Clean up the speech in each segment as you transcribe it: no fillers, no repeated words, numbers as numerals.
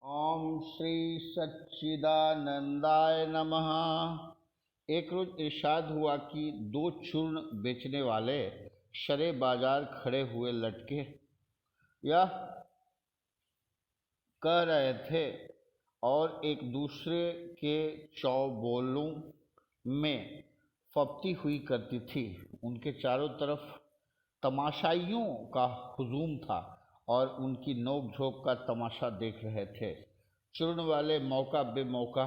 ओम श्री सच्चिदानंदाय नमः। एक रोज इरशाद हुआ कि दो चूर्ण बेचने वाले शरे बाजार खड़े हुए लटके यह कह रहे थे और एक दूसरे के चौबोलों में फबती हुई करती थी। उनके चारों तरफ तमाशाइयों का हुजूम था और उनकी नोक झोंक का तमाशा देख रहे थे। चूर्ण वाले मौका बेमौका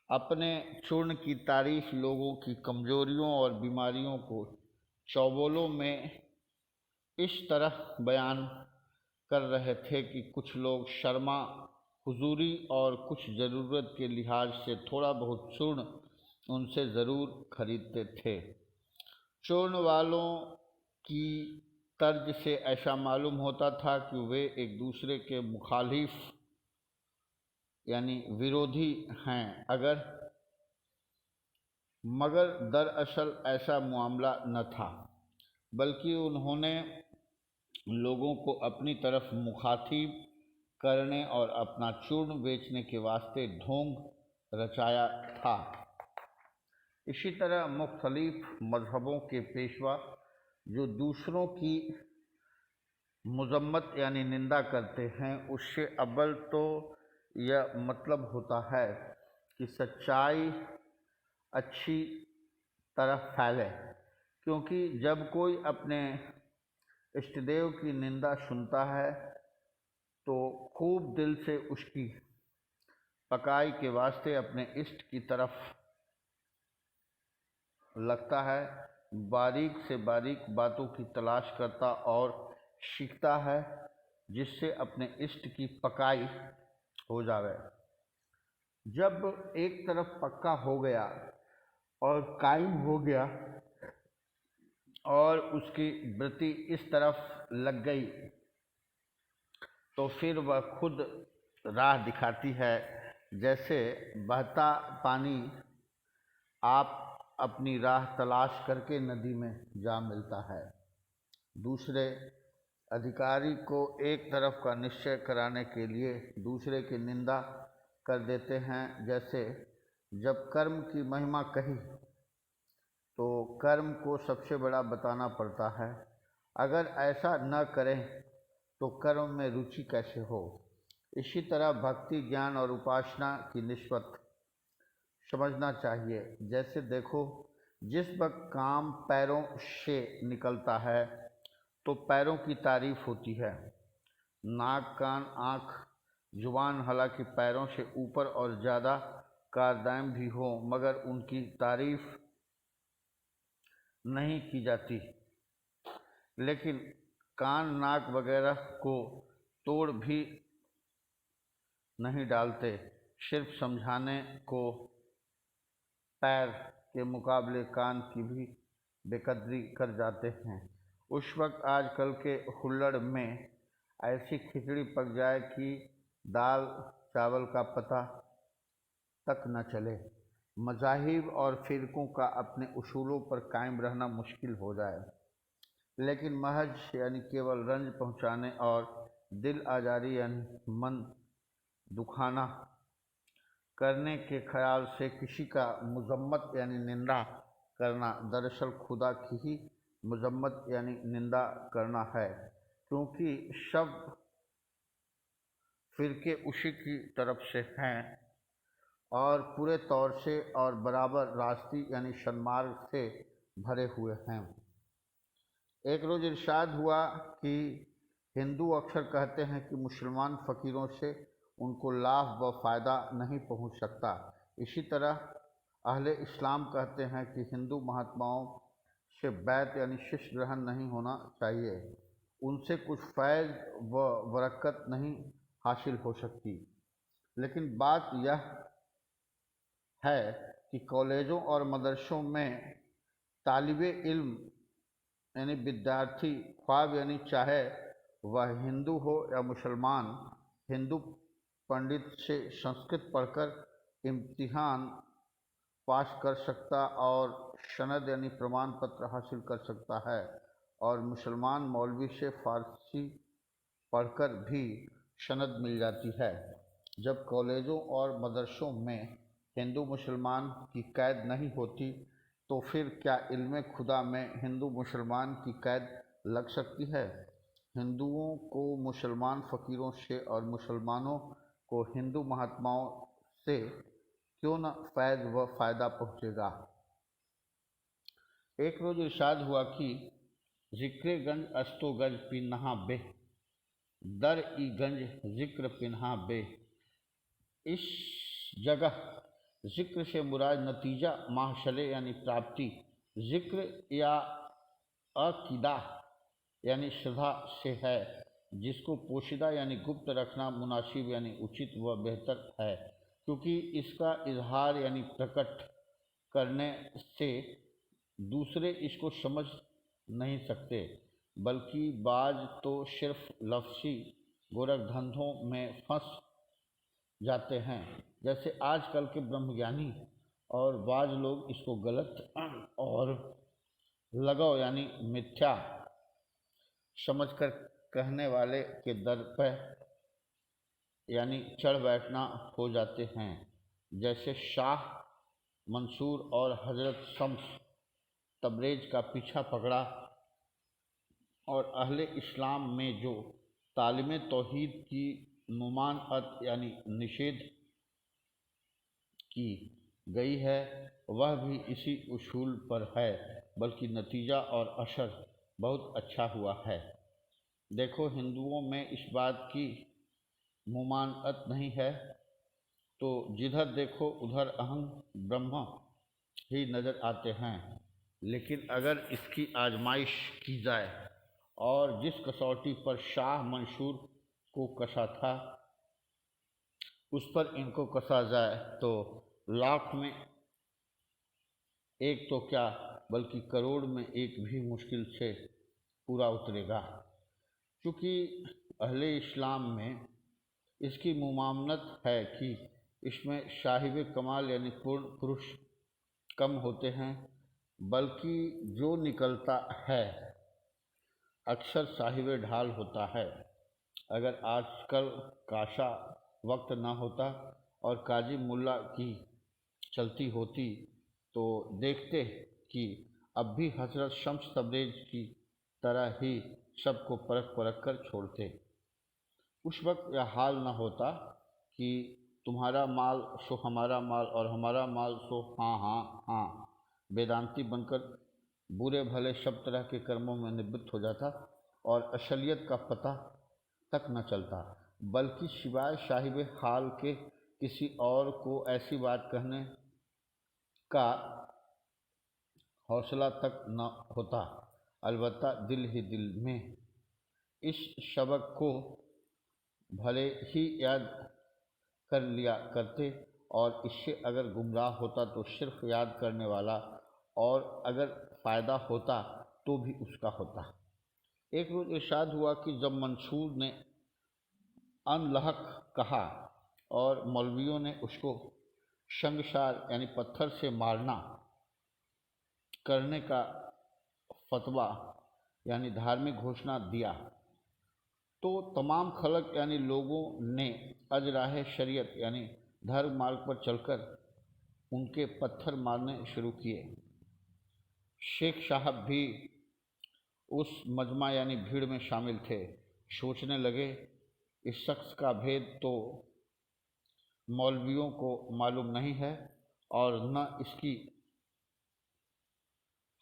अपने चूर्ण की तारीफ, लोगों की कमजोरियों और बीमारियों को चौबोलों में इस तरह बयान कर रहे थे कि कुछ लोग शर्मा हुजूरी और कुछ ज़रूरत के लिहाज से थोड़ा बहुत चूर्ण उनसे ज़रूर खरीदते थे। चूर्ण वालों की तर्ज से ऐसा मालूम होता था कि वे एक दूसरे के मुखालिफ यानी विरोधी हैं, मगर दरअसल ऐसा मामला न था, बल्कि उन्होंने लोगों को अपनी तरफ मुखातिब करने और अपना चूर्ण बेचने के वास्ते ढोंग रचाया था। इसी तरह मुख्तलिफ मजहबों के पेशवा जो दूसरों की मजम्मत यानी निंदा करते हैं, उससे अव्वल तो यह मतलब होता है कि सच्चाई अच्छी तरह फैले, क्योंकि जब कोई अपने इष्टदेव की निंदा सुनता है तो खूब दिल से उसकी पकाई के वास्ते अपने इष्ट की तरफ लगता है, बारीक से बारीक बातों की तलाश करता और सीखता है, जिससे अपने इष्ट की पकाई हो जावे। जब एक तरफ पक्का हो गया और कायम हो गया और उसकी वृत्ति इस तरफ लग गई, तो फिर वह खुद राह दिखाती है। जैसे बहता पानी आप अपनी राह तलाश करके नदी में जा मिलता है। दूसरे अधिकारी को एक तरफ का निश्चय कराने के लिए दूसरे की निंदा कर देते हैं। जैसे जब कर्म की महिमा कही तो कर्म को सबसे बड़ा बताना पड़ता है। अगर ऐसा न करें तो कर्म में रुचि कैसे हो। इसी तरह भक्ति, ज्ञान और उपासना की निस्बत समझना चाहिए। जैसे देखो, जिस वक्त काम पैरों से निकलता है तो पैरों की तारीफ होती है। नाक, कान, आँख, जुबान हालांकि पैरों से ऊपर और ज़्यादा कारदायम भी हो, मगर उनकी तारीफ नहीं की जाती। लेकिन कान, नाक वगैरह को तोड़ भी नहीं डालते, सिर्फ समझाने को पैर के मुकाबले कान की भी बेकदरी कर जाते हैं। उस वक्त आजकल के हुल्लड़ में ऐसी खिचड़ी पक जाए कि दाल चावल का पता तक न चले। मज़ाहिब और फ़िरक़ों का अपने उसूलों पर कायम रहना मुश्किल हो जाए, लेकिन महज यानी केवल रंज पहुँचाने और दिल आज़ारी यानी मन दुखाना करने के ख्याल से किसी का मजम्मत यानी निंदा करना दरअसल खुदा की ही मजम्मत यानी निंदा करना है, क्योंकि सब फ़िरके उसी की तरफ से हैं और पूरे तौर से और बराबर रास्ती यानी सन्मार्ग से भरे हुए हैं। एक रोज़ इरशाद हुआ कि हिंदू अक्सर कहते हैं कि मुसलमान फ़कीरों से उनको लाभ व फ़ायदा नहीं पहुंच सकता। इसी तरह अहले इस्लाम कहते हैं कि हिंदू महात्माओं से बैत यानी शिष्य ग्रहण नहीं होना चाहिए, उनसे कुछ फैज़ व बरकत नहीं हासिल हो सकती। लेकिन बात यह है कि कॉलेजों और मदरसों में तालिबे इल्म यानी विद्यार्थी, ख्वाब यानी चाहे वह हिंदू हो या मुसलमान, हिंदू पंडित से संस्कृत पढ़कर इम्तिहान पास कर सकता और सनद यानी प्रमाण पत्र हासिल कर सकता है, और मुसलमान मौलवी से फ़ारसी पढ़कर भी सनद मिल जाती है। जब कॉलेजों और मदरसों में हिंदू मुसलमान की कैद नहीं होती तो फिर क्या इल्म खुदा में हिंदू मुसलमान की कैद लग सकती है? हिंदुओं को मुसलमान फ़कीरों से और मुसलमानों को हिंदू महात्माओं से क्यों न फैज़ व फ़ायदा पहुँचेगा। एक रोज़ इरशाद हुआ कि ज़िक्र गंज अस्तो गज पिन्हा बे, दर ई गंज ज़िक्र पिन्हा बे। इस जगह ज़िक्र से मुराद नतीजा माहशले यानी प्राप्ति, ज़िक्र या अकीदा यानी श्रद्धा से है, जिसको पोशीदा यानी गुप्त रखना मुनासिब यानी उचित व बेहतर है, क्योंकि इसका इजहार यानी प्रकट करने से दूसरे इसको समझ नहीं सकते, बल्कि बाज तो सिर्फ लफ्ज़ी गोरखधंधों में फंस जाते हैं, जैसे आजकल के ब्रह्मज्ञानी, और बाज लोग इसको गलत और लगाव यानी मिथ्या समझकर कहने वाले के दर पर यानी चढ़ बैठना हो जाते हैं। जैसे शाह मंसूर और हज़रत शम्स तबरेज का पीछा पकड़ा और अहले इस्लाम में जो तालीम तौहीद की मुमानअत यानी निषेध की गई है वह भी इसी उसूल पर है, बल्कि नतीजा और असर बहुत अच्छा हुआ है। देखो, हिंदुओं में इस बात की मुमानअत नहीं है तो जिधर देखो उधर अहं ब्रह्म ही नज़र आते हैं, लेकिन अगर इसकी आजमाइश की जाए और जिस कसौटी पर शाह मंसूर को कसा था उस पर इनको कसा जाए तो लाख में एक तो क्या बल्कि करोड़ में एक भी मुश्किल से पूरा उतरेगा। क्योंकि अहले इस्लाम में इसकी मुमानत है कि इसमें साहिब कमाल यानी पूर्ण पुरुष कम होते हैं, बल्कि जो निकलता है अक्सर साहिब ढाल होता है। अगर आजकल काशा वक्त ना होता और काजी मुल्ला की चलती होती तो देखते कि अब भी हजरत शम्स तबरेज की तरह ही सबको परख परख कर छोड़ते। उस वक्त यह हाल न होता कि तुम्हारा माल सो हमारा माल और हमारा माल सो हाँ हाँ हाँ वेदांती बनकर बुरे भले सब तरह के कर्मों में निवृत्त हो जाता और असलियत का पता तक न चलता, बल्कि सिवाय साहिब हाल के किसी और को ऐसी बात कहने का हौसला तक न होता। अलबत्ता दिल ही दिल में इस सबक को भले ही याद कर लिया करते और इससे अगर गुमराह होता तो सिर्फ याद करने वाला, और अगर फ़ायदा होता तो भी उसका होता। एक रोज़ इरशाद हुआ कि जब मंसूर ने अनलहक कहा और मौलवियों ने उसको शंगसार यानी पत्थर से मारना करने का फतवा यानी धार्मिक घोषणा दिया तो तमाम खलक यानी लोगों ने अजराह शरीयत यानी धर्म मार्ग पर चलकर उनके पत्थर मारने शुरू किए। शेख साहब भी उस मजमा यानी भीड़ में शामिल थे। सोचने लगे इस शख्स का भेद तो मौलवियों को मालूम नहीं है और न इसकी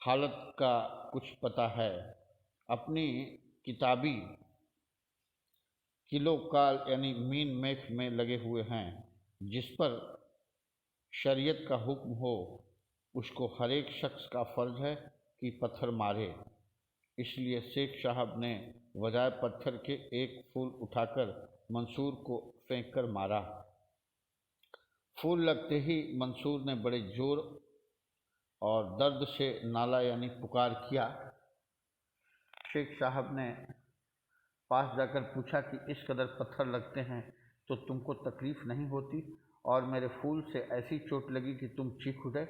हालत का कुछ पता है। अपनी किताबी किलो काल यानी मीन मेख में लगे हुए हैं। जिस पर शरीयत का हुक्म हो उसको हर एक शख्स का फ़र्ज है कि पत्थर मारे। इसलिए शेख साहब ने बजाय पत्थर के एक फूल उठाकर मंसूर को फेंक कर मारा। फूल लगते ही मंसूर ने बड़े जोर और दर्द से नाला यानी पुकार किया। शेख साहब ने पास जाकर पूछा कि इस कदर पत्थर लगते हैं तो तुमको तकलीफ़ नहीं होती और मेरे फूल से ऐसी चोट लगी कि तुम चीख उठे।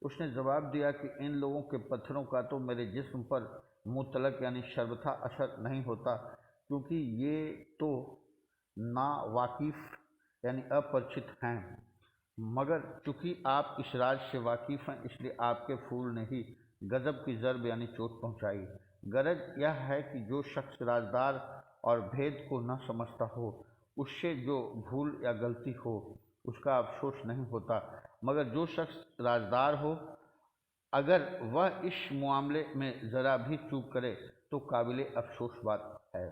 उसने जवाब दिया कि इन लोगों के पत्थरों का तो मेरे जिस्म पर मुतलक यानी सर्वथा असर नहीं होता, क्योंकि ये तो ना वाकिफ यानी अपरिचित हैं, मगर चूंकि आप इस राज से वाकिफ हैं इसलिए आपके फूल ने ही गजब की ज़रब यानी चोट पहुंचाई। गरज यह है कि जो शख्स राजदार और भेद को न समझता हो, उससे जो भूल या गलती हो उसका अफसोस नहीं होता, मगर जो शख्स राजदार हो, अगर वह इस मामले में ज़रा भी चूक करे तो काबिल अफसोस बात है।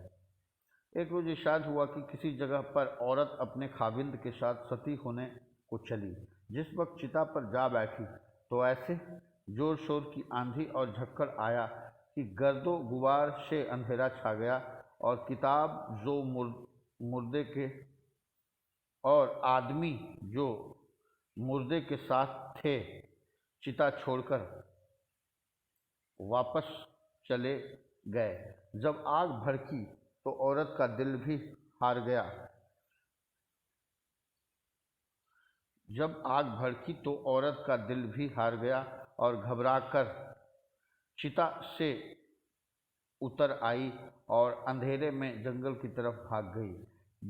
एक रोज़ इरशाद हुआ कि किसी जगह पर औरत अपने खाविंद के साथ सती होने को चली। जिस वक्त चिता पर जा बैठी तो ऐसे जोर शोर की आंधी और झक्कड़ आया कि गर्दो गुबार से अंधेरा छा गया, और किताब जो मुर्दे के और आदमी जो मुर्दे के साथ थे चिता छोड़कर वापस चले गए। जब आग भड़की तो औरत का दिल भी हार गया। जब आग भड़की तो औरत का दिल भी हार गया और घबराकर चिता से उतर आई और अंधेरे में जंगल की तरफ भाग गई।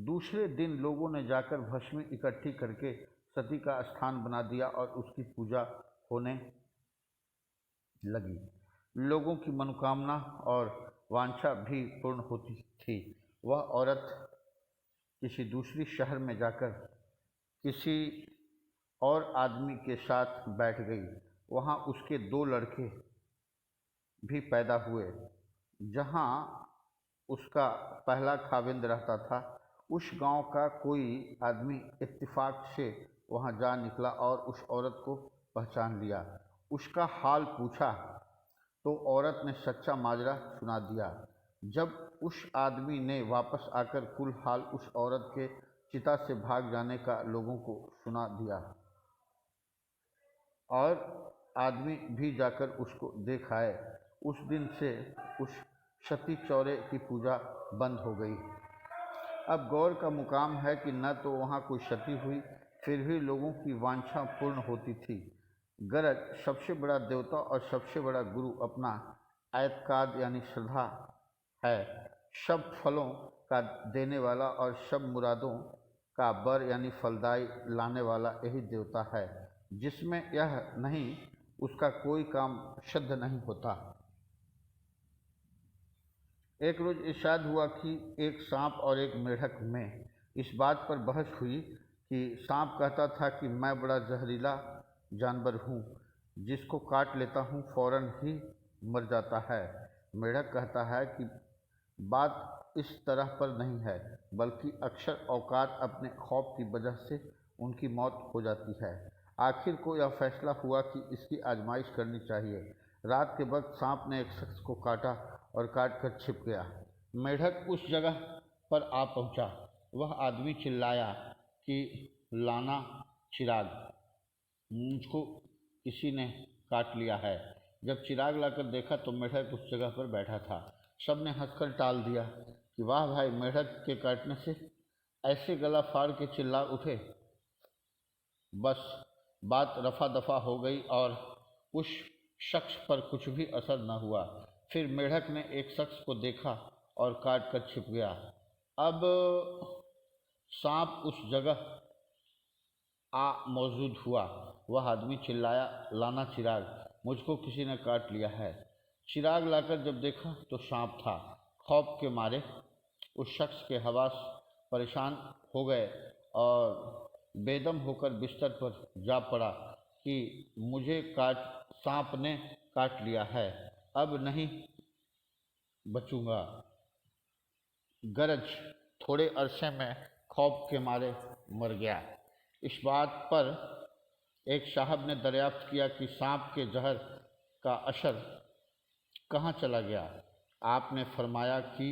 दूसरे दिन लोगों ने जाकर भस्मी इकट्ठी करके सती का स्थान बना दिया और उसकी पूजा होने लगी। लोगों की मनोकामना और वांछा भी पूर्ण होती थी। वह औरत किसी दूसरी शहर में जाकर किसी और आदमी के साथ बैठ गई। वहाँ उसके 2 लड़के भी पैदा हुए। जहाँ उसका पहला खाविंद रहता था, उस गांव का कोई आदमी इत्तेफाक से वहाँ जा निकला और उस औरत को पहचान लिया। उसका हाल पूछा तो औरत ने सच्चा माजरा सुना दिया। जब उस आदमी ने वापस आकर कुल हाल उस औरत के चिता से भाग जाने का लोगों को सुना दिया, और आदमी भी जाकर उसको देख आए, उस दिन से उस सती चौरे की पूजा बंद हो गई। अब गौर का मुकाम है कि न तो वहाँ कोई सती हुई, फिर भी लोगों की वांछा पूर्ण होती थी। गरज सबसे बड़ा देवता और सबसे बड़ा गुरु अपना एतकाद यानी श्रद्धा है। सब फलों का देने वाला और सब मुरादों का बर यानी फलदायी लाने वाला यही देवता है, जिसमें यह नहीं उसका कोई काम सिद्ध नहीं होता। एक रोज़ इरशाद हुआ कि एक सांप और एक मेढक में इस बात पर बहस हुई कि सांप कहता था कि मैं बड़ा जहरीला जानवर हूँ, जिसको काट लेता हूँ फौरन ही मर जाता है। मेढक कहता है कि बात इस तरह पर नहीं है, बल्कि अक्सर औकात अपने खौफ की वजह से उनकी मौत हो जाती है। आखिर को यह फैसला हुआ कि इसकी आजमाइश करनी चाहिए। रात के वक्त सांप ने एक शख्स को काटा और काट कर छिप गया। मेढक उस जगह पर आ पहुंचा। वह आदमी चिल्लाया कि लाना चिराग, मुझको किसी ने काट लिया है। जब चिराग लाकर देखा तो मेढक उस जगह पर बैठा था। सब ने हंसकर टाल दिया कि वाह भाई, मेढक के काटने से ऐसे गला फाड़ के चिल्ला उठे। बस बात रफा दफा हो गई और उस शख्स पर कुछ भी असर न हुआ। फिर मेढक ने एक शख्स को देखा और काट कर छिप गया। अब सांप उस जगह मौजूद हुआ। वह आदमी चिल्लाया, लाना चिराग, मुझको किसी ने काट लिया है। चिराग लाकर जब देखा तो सांप था। खौफ के मारे उस शख्स के हवास परेशान हो गए और बेदम होकर बिस्तर पर जा पड़ा कि मुझे सांप ने काट लिया है, अब नहीं बचूंगा। गरज थोड़े अरसे में खौफ के मारे मर गया। इस बात पर एक साहब ने दरियाफ्त किया कि सांप के जहर का असर कहाँ चला गया। आपने फरमाया कि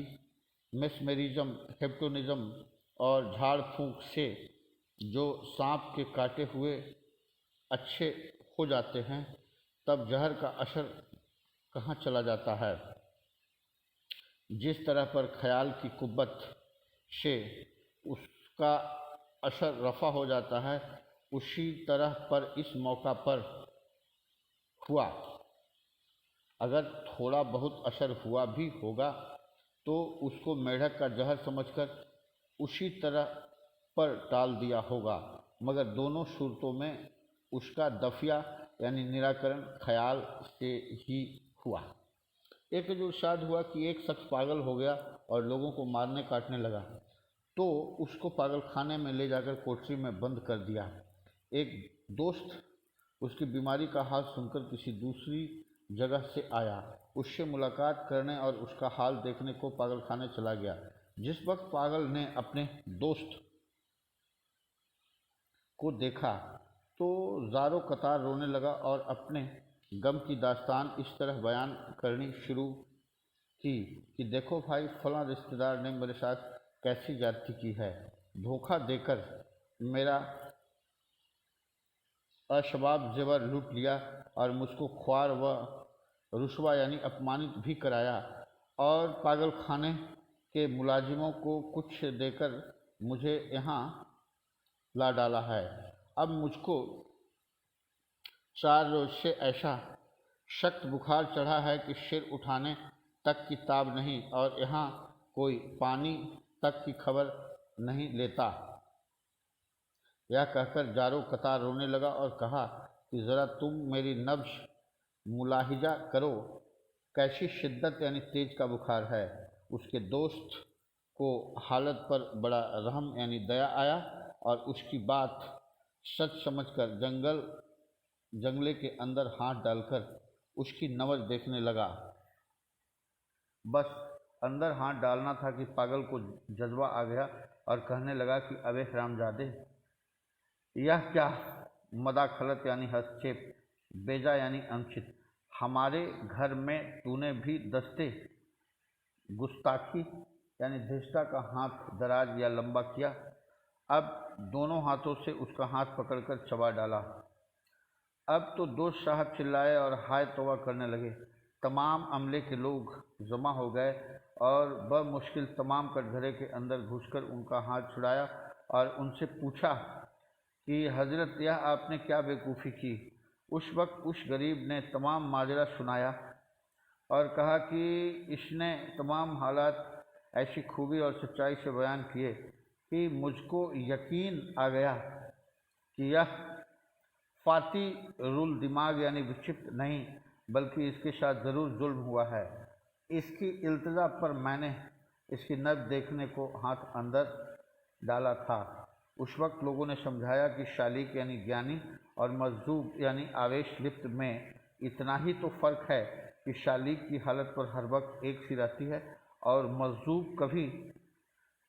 मेस्मेरिज्म, हिप्नोटिज्म और झाड़ फूंक से जो सांप के काटे हुए अच्छे हो जाते हैं, तब जहर का असर कहाँ चला जाता है। जिस तरह पर ख्याल की कुव्वत से उसका असर रफ़ा हो जाता है, उसी तरह पर इस मौका पर हुआ। अगर थोड़ा बहुत असर हुआ भी होगा तो उसको मेढक का जहर समझकर उसी तरह पर टाल दिया होगा, मगर दोनों सूरतों में उसका दफिया यानी निराकरण ख्याल से ही हुआ। एक जो इरशाद हुआ कि एक शख्स पागल हो गया और लोगों को मारने काटने लगा, तो उसको पागल खाने में ले जाकर कोठरी में बंद कर दिया। एक दोस्त उसकी बीमारी का हाल सुनकर किसी दूसरी जगह से आया, उससे मुलाकात करने और उसका हाल देखने को पागल खाने चला गया। जिस वक्त पागल ने अपने दोस्त को देखा तो ज़ारो कतार रोने लगा और अपने गम की दास्तान इस तरह बयान करनी शुरू की कि देखो भाई, फलां रिश्तेदार ने मेरे साथ कैसी ज्यादती की है। धोखा देकर मेरा अशबाब जेवर लूट लिया और मुझको ख्वार व रुसवा यानी अपमानित भी कराया और पागल खाने के मुलाजिमों को कुछ देकर मुझे यहाँ ला डाला है। अब मुझको 4 रोज से ऐसा सख्त बुखार चढ़ा है कि सिर उठाने तक की ताब नहीं और यहाँ कोई पानी तक की खबर नहीं लेता। यह कहकर जारो कतार रोने लगा और कहा कि ज़रा तुम मेरी नब्ज मुलाहिजा करो, कैसी शिद्दत यानी तेज का बुखार है। उसके दोस्त को हालत पर बड़ा रहम यानी दया आया और उसकी बात सच समझकर जंगले के अंदर हाथ डालकर उसकी नब्ज देखने लगा। बस अंदर हाथ डालना था कि पागल को जज्बा आ गया और कहने लगा कि अबे हरामजादे, यह क्या मदाखलत यानी हस्तक्षेप, बेजा यानी अनुचित, हमारे घर में तूने भी दस्ते गुस्ताखी यानी धृष्टा का हाथ दराज या लंबा किया। अब दोनों हाथों से उसका हाथ पकड़कर चबा डाला। अब तो दोस्त साहब चिल्लाए और हाय तौबा करने लगे। तमाम अमले के लोग जमा हो गए और बमुश्किल तमाम कटघरे के अंदर घुसकर उनका हाथ छुड़ाया और उनसे पूछा कि हजरत, यह आपने क्या बेवकूफ़ी की। उस वक्त उस गरीब ने तमाम माजरा सुनाया और कहा कि इसने तमाम हालात ऐसी खूबी और सच्चाई से बयान किए कि मुझको यकीन आ गया कि यह फाती रुल दिमाग यानी विक्षिप्त नहीं, बल्कि इसके साथ ज़रूर जुल्म हुआ है। इसकी इल्तिजा पर मैंने इसकी नब्ज देखने को हाथ अंदर डाला था। उस वक्त लोगों ने समझाया कि शालीक यानी ज्ञानी और मजजूब यानी आवेश लिप्त में इतना ही तो फ़र्क है कि शालीक की हालत पर हर वक्त एक सी रहती है और मजजूब कभी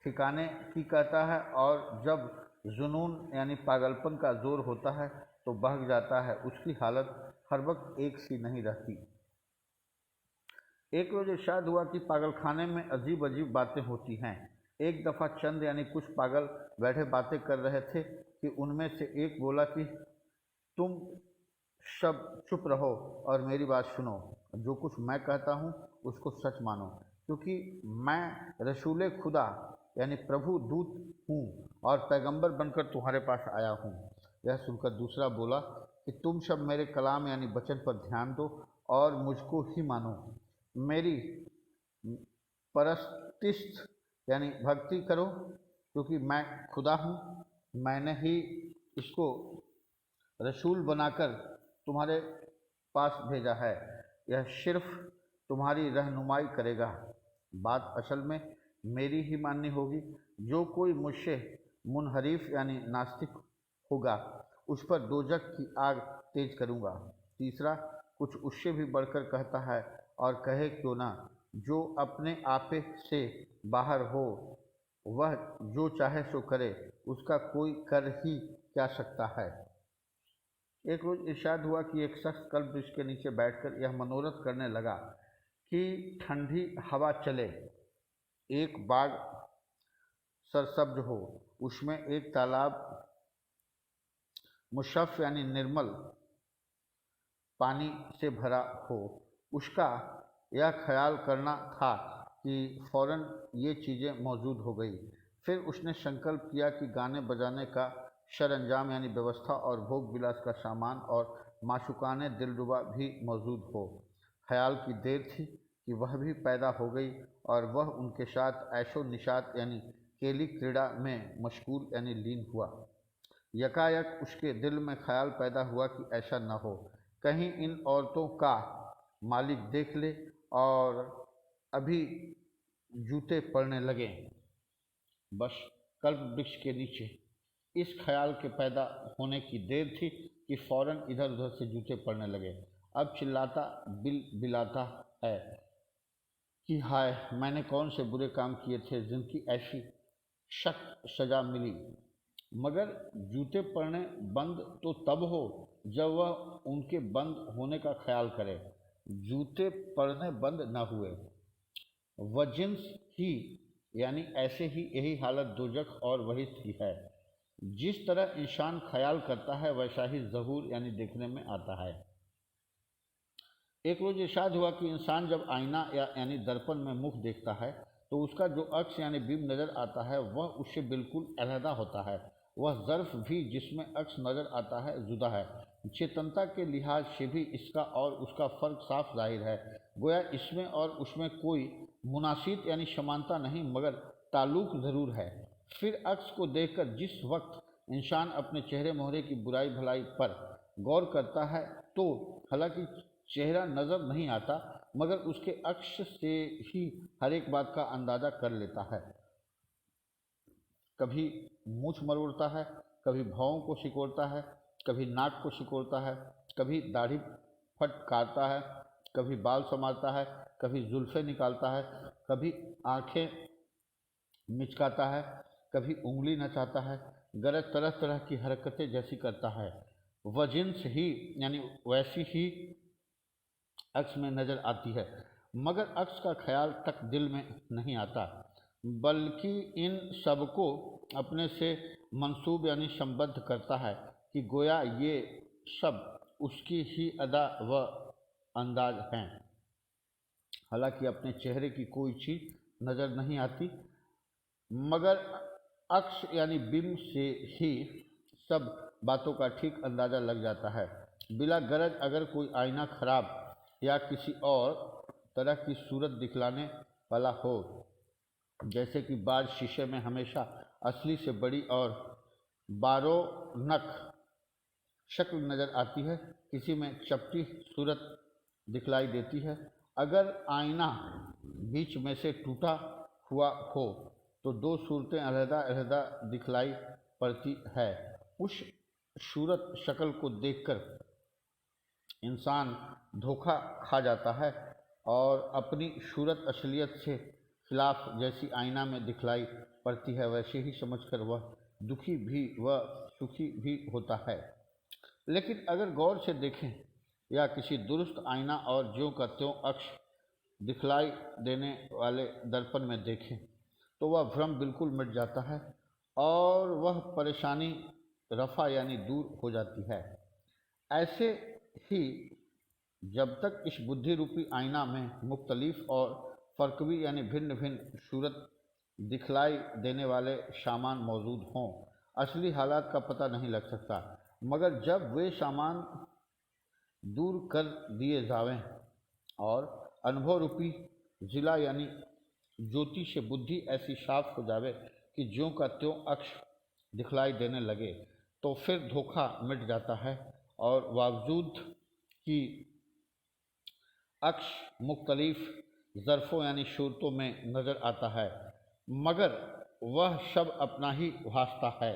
ठिकाने की कहता है और जब जुनून यानी पागलपन का जोर होता है तो बहक जाता है। उसकी हालत हर वक्त एक सी नहीं रहती। एक रोज इरशाद हुआ कि पागलखाने में अजीब अजीब बातें होती हैं। एक दफ़ा चंद यानी कुछ पागल बैठे बातें कर रहे थे कि उनमें से एक बोला कि तुम सब चुप रहो और मेरी बात सुनो। जो कुछ मैं कहता हूँ उसको सच मानो, क्योंकि मैं रसूल खुदा यानी प्रभु दूत हूँ और पैगंबर बनकर तुम्हारे पास आया हूँ। यह सुनकर दूसरा बोला कि तुम सब मेरे कलाम यानी वचन पर ध्यान दो और मुझको ही मानो। मेरी परस्तिश यानी भक्ति करो, क्योंकि मैं खुदा हूँ। मैंने ही इसको रसूल बनाकर तुम्हारे पास भेजा है। यह सिर्फ तुम्हारी रहनुमाई करेगा। बात असल में मेरी ही माननी होगी। जो कोई मुझसे मुनहरिफ यानी नास्तिक होगा उस पर दोजख की आग तेज करूँगा। तीसरा कुछ उससे भी बढ़कर कहता है और कहे क्यों ना, जो अपने आपे से बाहर हो वह जो चाहे सो करे, उसका कोई कर ही क्या सकता है। एक रोज इरशाद हुआ कि एक शख्स कल्प वृक्ष के नीचे बैठकर यह मनोरथ करने लगा कि ठंडी हवा चले, एक बाग सरसब्ज हो, उसमें एक तालाब मुशफ़ यानी निर्मल पानी से भरा हो। उसका यह ख्याल करना था कि फ़ौरन ये चीज़ें मौजूद हो गई। फिर उसने संकल्प किया कि गाने बजाने का सरंजाम यानी व्यवस्था और भोग विलास का सामान और माशुकाने दिलरुबा भी मौजूद हो। ख्याल की देर थी कि वह भी पैदा हो गई और वह उनके साथ ऐशो निशात यानी केली क्रीड़ा में मशगूल यानी लीन हुआ। यकायक उसके दिल में ख्याल पैदा हुआ कि ऐसा न हो कहीं इन औरतों का मालिक देख ले और अभी जूते पड़ने लगे बस कल्प वृक्ष के नीचे। इस ख्याल के पैदा होने की देर थी कि फौरन इधर उधर से जूते पड़ने लगे। अब चिल्लाता बिलाता है कि हाय, मैंने कौन से बुरे काम किए थे जिनकी ऐसी सख्त सजा मिली। मगर जूते पड़ने बंद तो तब हो जब वह उनके बंद होने का ख्याल करे। जूते पड़ने बंद न हुए। वजिन्स ही यानी ऐसे ही यही हालत दोजख और बहिश्त की है। जिस तरह इंसान ख्याल करता है वैसा ही ज़हूर यानी देखने में आता है। एक रोज़ इरशाद हुआ कि इंसान जब आईना यानी दर्पण में मुख देखता है तो उसका जो अक्स यानी बिंब नज़र आता है वह उससे बिल्कुल अलहदा होता है। वह ज़र्फ़ भी जिसमें अक्स नज़र आता है जुदा है। चेतनता के लिहाज से भी इसका और उसका फ़र्क साफ जाहिर है। गोया इसमें और उसमें कोई मुनासिब यानी समानता नहीं मगर ताल्लुक़ ज़रूर है। फिर अक्स को देखकर जिस वक्त इंसान अपने चेहरे मोहरे की बुराई भलाई पर गौर करता है तो हालांकि चेहरा नज़र नहीं आता मगर उसके अक्स से ही हर एक बात का अंदाज़ा कर लेता है। कभी मूछ मरोड़ता है, कभी भौं को सिकोड़ता है, कभी नाक को सिकोड़ता है, कभी दाढ़ी फटकारता है, कभी बाल संवारता है, कभी जुल्फ़ें निकालता है, कभी आँखें मिचकाता है, कभी उंगली नचाता है, गरज तरह तरह की हरकतें जैसी करता है। वह जिन्स ही यानी वैसी ही अक्स में नज़र आती है मगर अक्स का ख्याल तक दिल में नहीं आता बल्कि इन सबको अपने से मंसूब यानी संबद्ध करता है कि गोया ये सब उसकी ही अदा व अंदाज हैं। हालांकि अपने चेहरे की कोई चीज़ नज़र नहीं आती मगर अक्स यानी बिंब से ही सब बातों का ठीक अंदाज़ा लग जाता है। बिला गरज अगर कोई आईना खराब या किसी और तरह की सूरत दिखलाने वाला हो, जैसे कि बाज शीशे में हमेशा असली से बड़ी और बारोनक शक्ल नज़र आती है, किसी में चपटी सूरत दिखलाई देती है। अगर आईना बीच में से टूटा हुआ हो तो दो सूरतें अलहदा अलहदा दिखलाई पड़ती है। उस सूरत शक्ल को देखकर इंसान धोखा खा जाता है और अपनी सूरत असलियत से खिलाफ जैसी आईना में दिखलाई पड़ती है वैसे ही समझकर वह दुखी भी व सुखी भी होता है। लेकिन अगर गौर से देखें या किसी दुरुस्त आईना और ज्यों का त्यों अक्स दिखलाई देने वाले दर्पण में देखें तो वह भ्रम बिल्कुल मिट जाता है और वह परेशानी रफ़ा यानी दूर हो जाती है। ऐसे ही जब तक इस बुद्धि रूपी आईना में मुख्तलिफ और फ़र्कवी यानी भिन्न भिन्न सूरत दिखलाई देने वाले सामान मौजूद हों असली हालात का पता नहीं लग सकता। मगर जब वे सामान दूर कर दिए जावें और अनुभव रूपी जिला यानी ज्योति से बुद्धि ऐसी साफ हो जावे कि ज्यों का त्यों अक्ष दिखलाई देने लगे तो फिर धोखा मिट जाता है और बावजूद कि अक्ष मुख्तलिफ ज़र्फ़ों यानी सूरतों में नज़र आता है मगर वह सब अपना ही वास्ता है।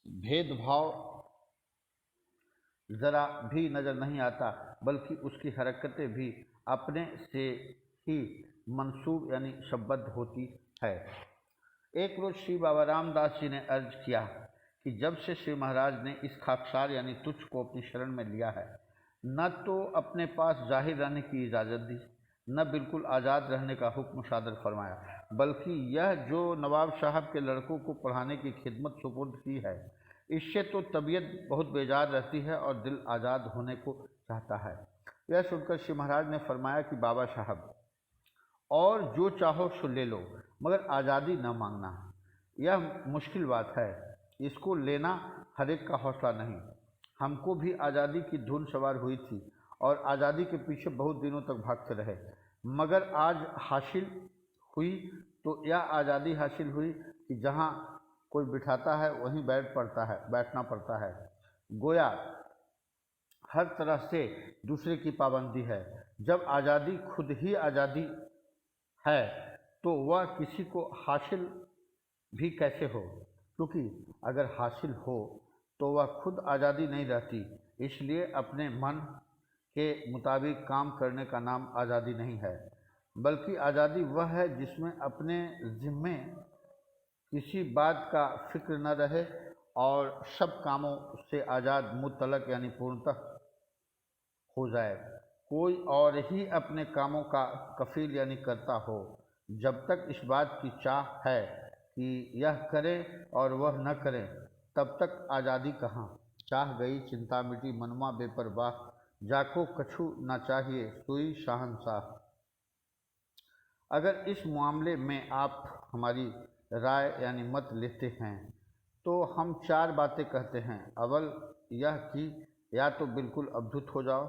भेदभाव ज़रा भी नज़र नहीं आता बल्कि उसकी हरकतें भी अपने से ही मंसूब यानी संबद्ध होती है। एक रोज़ श्री बाबा रामदास जी ने अर्ज किया कि जब से श्री महाराज ने इस खाकसार यानी तुच्छ को अपनी शरण में लिया है न तो अपने पास जाहिर रहने की इजाज़त दी न बिल्कुल आज़ाद रहने का हुक्म सादर फरमाया बल्कि यह जो नवाब साहब के लड़कों को पढ़ाने की खिदमत सुपुर्द की है इससे तो तबीयत बहुत बेजार रहती है और दिल आज़ाद होने को चाहता है। यह सुनकर श्री महाराज ने फरमाया कि बाबा साहब और जो चाहो सो ले लो मगर आज़ादी न मांगना। यह मुश्किल बात है, इसको लेना हर एक का हौसला नहीं। हमको भी आज़ादी की धुन सवार हुई थी और आज़ादी के पीछे बहुत दिनों तक भागते रहे मगर आज हासिल हुई तो यह आज़ादी हासिल हुई कि जहाँ कोई बिठाता है वहीं बैठना पड़ता है। गोया हर तरह से दूसरे की पाबंदी है। जब आज़ादी खुद ही आज़ादी है तो वह किसी को हासिल भी कैसे हो, क्योंकि अगर हासिल हो तो वह खुद आज़ादी नहीं रहती। इसलिए अपने मन के मुताबिक काम करने का नाम आज़ादी नहीं है, बल्कि आज़ादी वह है जिसमें अपने ज़िम्मे किसी बात का फिक्र न रहे और सब कामों से आज़ाद मुतलक यानी पूर्णतः हो जाए। कोई और ही अपने कामों का कफील यानी करता हो। जब तक इस बात की चाह है कि यह करे और वह न करे, तब तक आज़ादी कहाँ। चाह गई चिंता मिटी मनवा बेपरवाह, जाको कछु ना चाहिए सोई शहंशाह। अगर इस मामले में आप हमारी राय यानी मत लेते हैं तो हम 4 बातें कहते हैं। अव्वल यह कि या तो बिल्कुल अवधूत हो जाओ,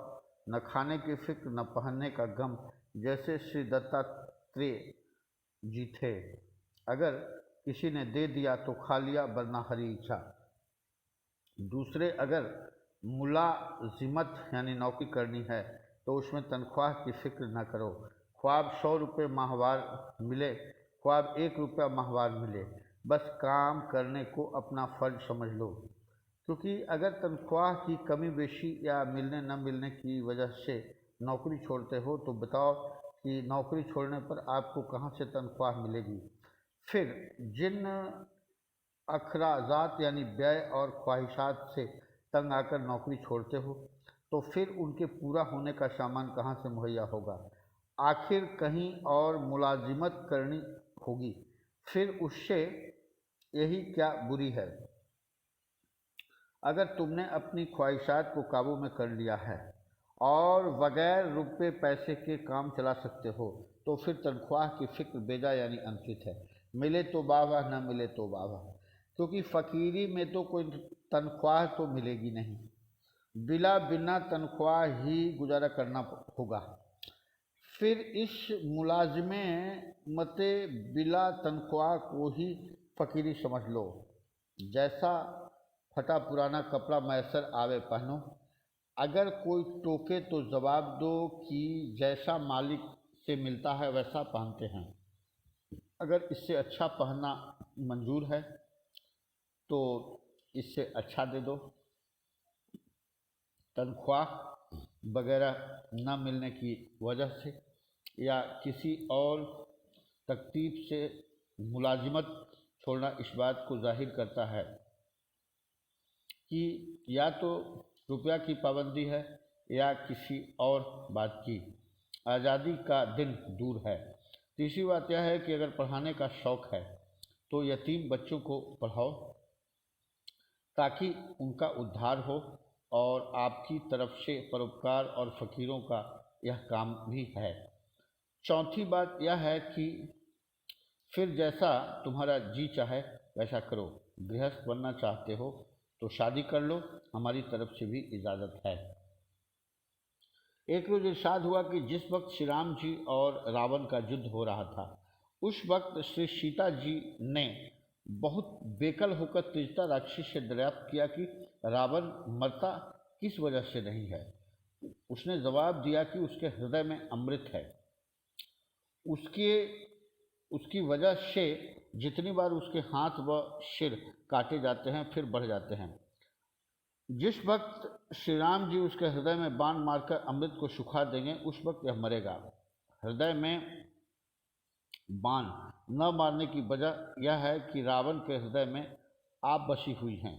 न खाने की फिक्र न पहनने का गम, जैसे श्री दत्तात्रेय जी थे। अगर किसी ने दे दिया तो खा लिया, वरना हरी इच्छा। दूसरे, अगर मुलाजिमत यानी नौकरी करनी है तो उसमें तनख्वाह की फिक्र न करो। ख्वाब 100 रुपये माहवार मिले, ख्वाब 1 रुपया माहवार मिले, बस काम करने को अपना फ़र्ज समझ लो। क्योंकि अगर तनख्वाह की कमी बेशी या मिलने न मिलने की वजह से नौकरी छोड़ते हो तो बताओ कि नौकरी छोड़ने पर आपको कहाँ से तनख्वाह मिलेगी। फिर जिन अखराजात यानी व्यय और ख्वाहिशात से तंग आकर नौकरी छोड़ते हो, तो फिर उनके पूरा होने का सामान कहाँ से मुहैया होगा। आखिर कहीं और मुलाजिमत करनी होगी, फिर उससे यही क्या बुरी है। अगर तुमने अपनी ख्वाहिशात को काबू में कर लिया है और बगैर रुपए पैसे के काम चला सकते हो, तो फिर तनख्वाह की फिक्र बेजा यानी अनुचित है। मिले तो वाह, न मिले तो वाह, क्योंकि फ़कीरी में तो कोई तनख्वाह तो मिलेगी नहीं। बिना तनख्वाह ही गुजारा करना होगा। फिर इस मुलाजमे मते बिला तनख्वाह को ही फ़कीरी समझ लो। जैसा फटा पुराना कपड़ा मैसर आवे पहनो। अगर कोई टोके तो जवाब दो कि जैसा मालिक से मिलता है वैसा पहनते हैं। अगर इससे अच्छा पहनना मंजूर है तो इससे अच्छा दे दो। तनख्वाह वगैरह न मिलने की वजह से या किसी और तरतीब से मुलाजिमत छोड़ना इस बात को जाहिर करता है कि या तो रुपया की पाबंदी है या किसी और बात की। आज़ादी का दिन दूर है। तीसरी बात यह है कि अगर पढ़ाने का शौक़ है तो यतीम बच्चों को पढ़ाओ ताकि उनका उद्धार हो, और आपकी तरफ से परोपकार और फ़कीरों का यह काम भी है। चौथी बात यह है कि फिर जैसा तुम्हारा जी चाहे वैसा करो। गृहस्थ बनना चाहते हो तो शादी कर लो, हमारी तरफ से भी इजाज़त है। एक रोज़ इरशाद हुआ कि जिस वक्त श्री राम जी और रावण का युद्ध हो रहा था, उस वक्त श्री सीता जी ने बहुत बेकल होकर त्रिजटा राक्षसी से दरियाफ्त किया कि रावण मरता किस वजह से नहीं है। उसने जवाब दिया कि उसके हृदय में अमृत है। उसकी वजह से जितनी बार उसके हाथ व सिर काटे जाते हैं फिर बढ़ जाते हैं। जिस वक्त श्री राम जी उसके हृदय में बाण मारकर अमृत को सुखा देंगे, उस वक्त यह मरेगा। हृदय में बाण न मारने की वजह यह है कि रावण के हृदय में आप बसी हुई हैं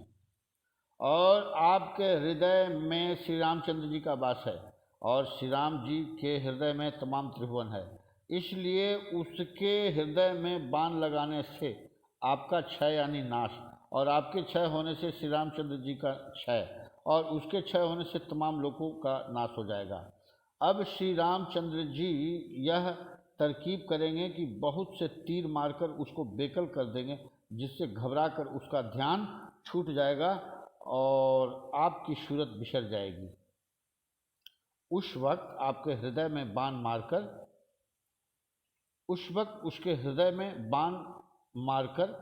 और आपके हृदय में श्री रामचंद्र जी का वास है, और श्री राम जी के हृदय में तमाम त्रिभुवन है। इसलिए उसके हृदय में बाण लगाने से आपका क्षय यानी नाश, और आपके क्षय होने से श्री रामचंद्र जी का क्षय, और उसके क्षय होने से तमाम लोगों का नाश हो जाएगा। अब श्री रामचंद्र जी यह तरकीब करेंगे कि बहुत से तीर मारकर उसको बेकल कर देंगे, जिससे घबराकर उसका ध्यान छूट जाएगा और आपकी सूरत बिसर जाएगी। उस वक्त आपके हृदय में बाण मारकर उस वक्त उसके हृदय में बाण मारकर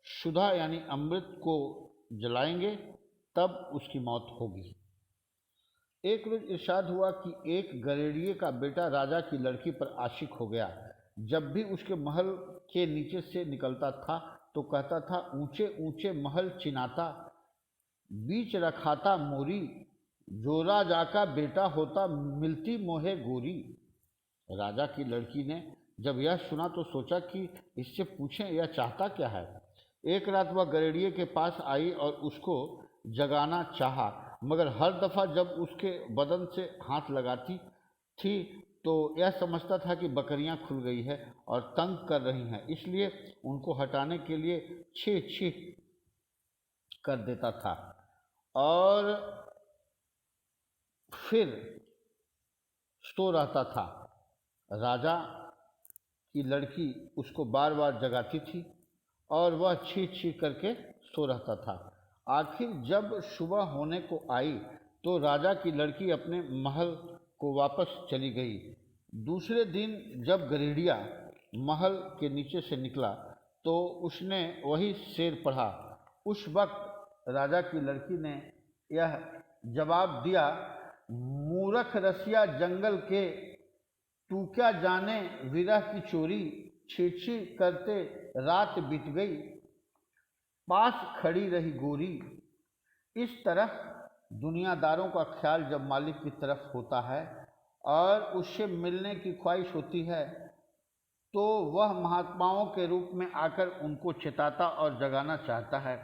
सुधा यानी अमृत को जलाएंगे, तब उसकी मौत होगी। एक रोज इरशाद हुआ कि एक गरेड़िए का बेटा राजा की लड़की पर आशिक हो गया। जब भी उसके महल के नीचे से निकलता था तो कहता था, ऊंचे ऊंचे महल चिनाता, बीच रखाता मोरी, जो राजा का बेटा होता मिलती मोहे गोरी। राजा की लड़की ने जब यह सुना तो सोचा कि इससे पूछें यह चाहता क्या है। एक रात वह गरेड़िए के पास आई और उसको जगाना चाहा, मगर हर दफ़ा जब उसके बदन से हाथ लगाती थी तो यह समझता था कि बकरियां खुल गई है और तंग कर रही हैं, इसलिए उनको हटाने के लिए छी छी कर देता था और फिर सो रहता था। राजा की लड़की उसको बार बार जगाती थी और वह छी छी करके सो रहता था। आखिर जब सुबह होने को आई तो राजा की लड़की अपने महल को वापस चली गई। दूसरे दिन जब गरेड़िया महल के नीचे से निकला तो उसने वही शेर पढ़ा। उस वक्त राजा की लड़की ने यह जवाब दिया, मूर्ख रसिया जंगल के, तू क्या जाने विरह की चोरी, छी छी करते रात बीत गई, पास खड़ी रही गोरी। इस तरह दुनियादारों का ख्याल जब मालिक की तरफ होता है और उससे मिलने की ख्वाहिश होती है तो वह महात्माओं के रूप में आकर उनको चिताता और जगाना चाहता है,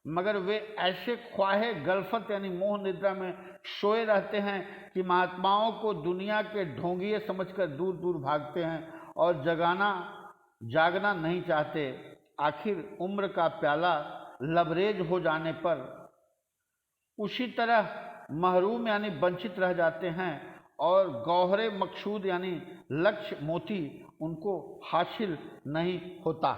मगर वे ऐसे ख्वाहे गलफत यानी मोह निद्रा में सोए रहते हैं कि महात्माओं को दुनिया के ढोंगिए समझकर दूर दूर भागते हैं और जागना नहीं चाहते। आखिर उम्र का प्याला लबरेज हो जाने पर उसी तरह महरूम यानी वंचित रह जाते हैं और गौहरे मकसूद यानी लक्ष्य मोती उनको हासिल नहीं होता।